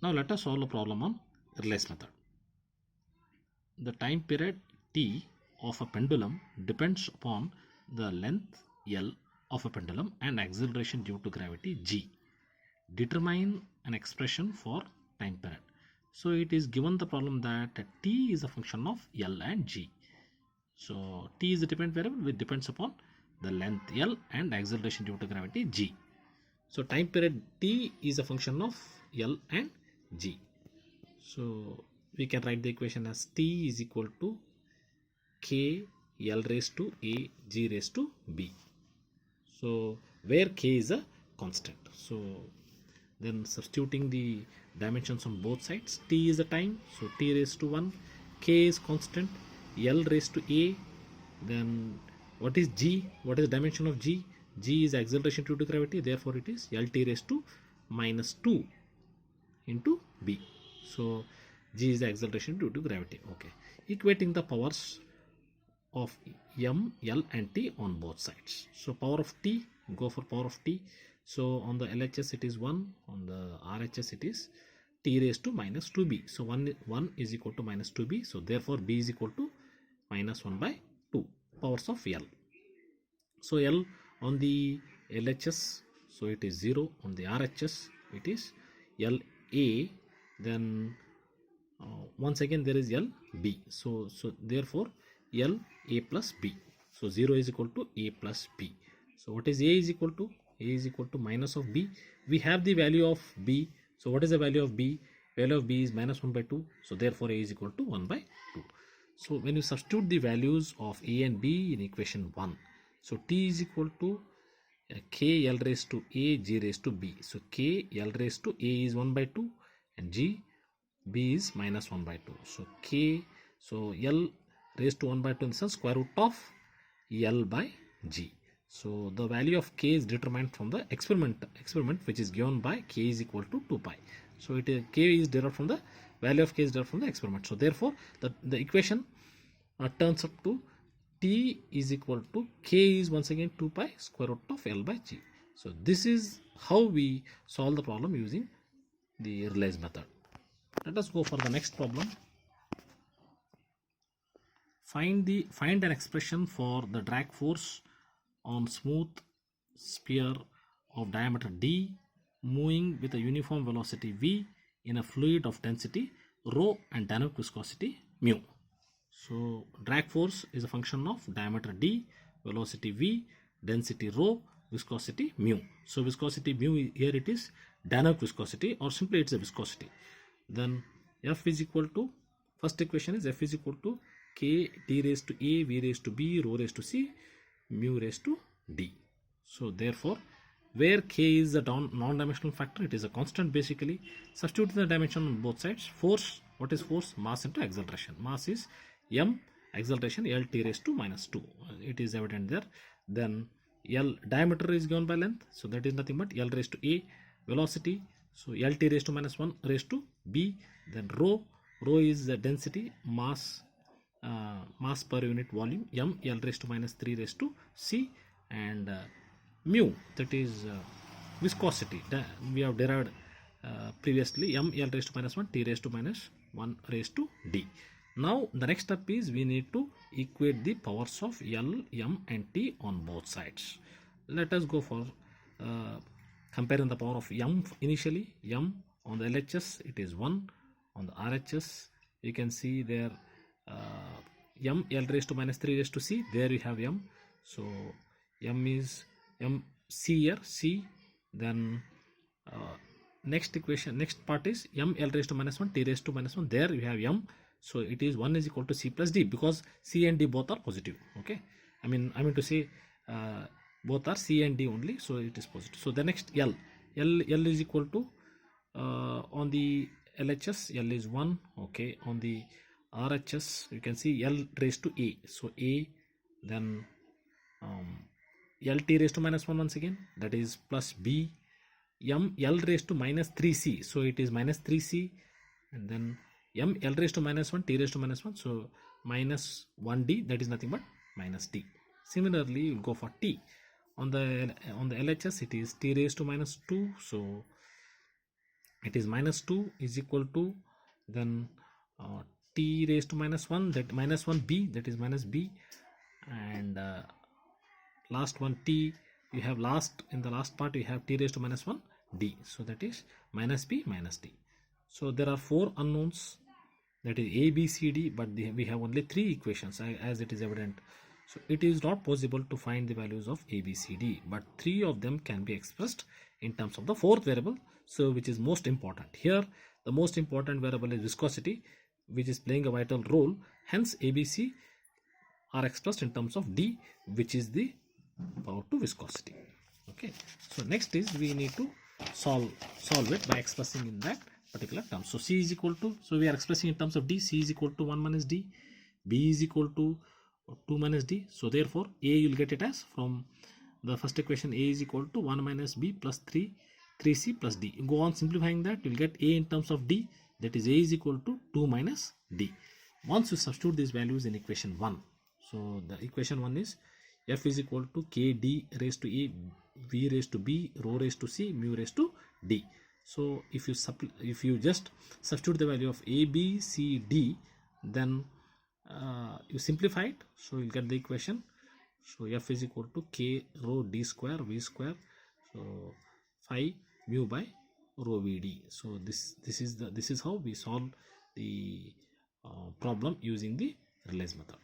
Now let us solve a problem on Rayleigh's method. The time period t of a pendulum depends upon the length L of a pendulum and acceleration due to gravity g. Determine an expression for time period. So it is given the problem that t is a function of L and g. So t is the dependent variable which depends upon the length L and acceleration due to gravity g. So time period t is a function of L and g. So we can write the equation as t is equal to k L raised to a g raised to b. So where k is a constant. So then substituting the dimensions on both sides, t is the time, so t raised to 1, k is constant, L raised to a, then what is g, what is the dimension of g, g is acceleration due to gravity, therefore it is Lt raised to minus 2 into b. So g is the acceleration due to gravity. Okay, equating the powers of m, L and t on both sides. So power of t, go for power of t. So on the LHS it is 1, on the RHS it is t raised to minus 2b. So 1 is equal to minus 2b. So therefore b is equal to minus 1 by 2 powers of L. So L on the LHS, so it is 0. On the RHS it is LA. Then once again there is LB. So therefore L A plus B. So 0 is equal to A plus B. So what is A is equal to? A is equal to minus of B. We have the value of B. So what is the value of B? Value of B is minus 1 by 2. So therefore A is equal to 1 by 2. So when you substitute the values of A and B in equation 1, so T is equal to k L raised to A g raised to B. So k L raised to A is 1 by 2 and g b is minus 1 by 2. So k, so L raised to 1 by 2 in the sense square root of L by g. So the value of k is determined from the experiment which is given by k is equal to 2 pi. So it is k is derived from the value of k is derived from the experiment. So therefore the equation turns up to t is equal to k is once again 2 pi square root of L by g. So this is how we solve the problem using the Rayleigh's method. Let us go for the next problem. Find an expression for the drag force on smooth sphere of diameter d moving with a uniform velocity v in a fluid of density rho and dynamic viscosity mu. So drag force is a function of diameter d, velocity v, density rho, viscosity mu. So viscosity mu here it is dynamic viscosity, or simply it's a viscosity. Then F is equal to, first equation is F is equal to k t raised to a, v raised to b, rho raised to c, mu raised to d. So therefore where k is a non-dimensional factor, it is a constant basically. Substitute the dimension on both sides. Force, what is force? Mass into acceleration. Mass is m, acceleration L t raised to minus 2. It is evident there. Then L diameter is given by length, so that is nothing but L raised to a. Velocity, so L t raised to minus 1 raised to b. Then rho is the density, mass per unit volume, m L raised to minus 3 raised to c, and mu, that is viscosity. We have derived previously, m L raised to minus 1 t raised to minus 1 raised to d. Now the next step is we need to equate the powers of L, m and t on both sides. Let us go for comparing the power of m initially. M on the LHS it is 1, on the RHS you can see there m L raised to minus 3 raised to c, there we have m. So m is m c here, c. Then next equation, next part is m L raised to minus 1 t raised to minus 1, there we have m. So it is 1 is equal to c plus d, because c and d both are positive. Okay, I mean to say both are c and d only, so it is positive. So the next L is equal to on the LHS L is 1. Okay, on the RHS you can see L raised to a, so a, then Lt raised to minus 1 once again, that is plus b, m L raised to minus 3c, so it is minus 3c, and then m L raised to minus 1 t raised to minus 1, so minus 1d, that is nothing but minus d. Similarly you go for t. On the LHS it is t raised to minus 2, so it is minus 2 is equal to then t raised to minus 1, that minus 1 b, that is minus b, and last one t, you have last, in the last part you have t raised to minus 1 d, so that is minus b minus d. So there are 4 unknowns, that is a b c d, but we have only 3 equations as it is evident. So it is not possible to find the values of a b c d, but 3 of them can be expressed in terms of the 4th variable, so which is most important here. The most important variable is viscosity, which is playing a vital role. Hence ABC are expressed in terms of d, which is the power to viscosity. Okay, so next is we need to solve it by expressing in that particular term. So c is equal to, so we are expressing in terms of d, c is equal to 1 minus d, b is equal to 2 minus d. So therefore a, you will get it as, from the first equation, a is equal to 1 minus b plus 3c plus d. Go on simplifying that, you will get a in terms of d, that is a is equal to 2 minus d. Once you substitute these values in equation 1, so the equation 1 is f is equal to kd raised to a, v raised to b, rho raised to c, mu raised to d. So if you just substitute the value of a, b, c, d, then you simplify it, so you'll get the equation. So f is equal to k rho d square v square, so phi mu by rho vd. So this is how we solve the problem using the Rayleigh's method.